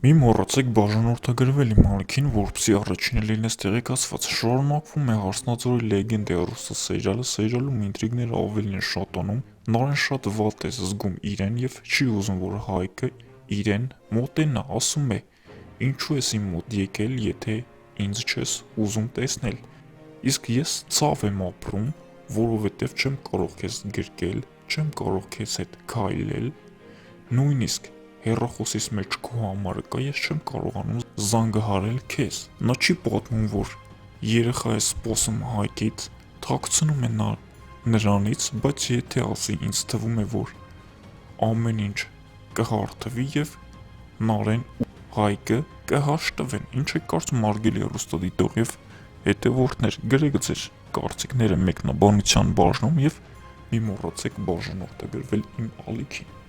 Մի մոռացեք բաժանորդագրվել իմ ալիքին, որպեսզի առաջինը լինես տեղեկացված։ Շարունակվում է Հարսնաձորի լեգենդ հեռուստասերիալը, սերիալում ինտրիգները ավելի են շատանում, Նարէն շատ վատ է զգում իրեն և չի ուզում, որ Հայկը իրեն մոտենա, ասում է. «Ինչու ես իմ մոտ եկել, եթե ինձ չես ուզում տեսնել»։ Իսկ ես ցավ եմ ապրում, որովհետև չեմ կարող քեզ գրկել, չեմ կարող քեզ հետ քայլել, նույնիսկ հեռախոսիս մեջ քո համարը կա, ես չեմ կարողանում զանգահարել քեզ։ Նա չի պատմում, որ երեխա է սպասում Հայկից, թաքցնում է նրանից, բայց եթե ասի, ինձ թվում է, որ ամեն ինչ կհարթվի և Նարէն ու Հայկը կհաշտվեն։ Ինչ եք կարծում հարգելի հեռուստադիտող և հետևորդներ, գրեք ձեր կարծիքները մեկնաբանության բաժնում և մի մոռացեք բաժանորդագրվել իմ ալիքին։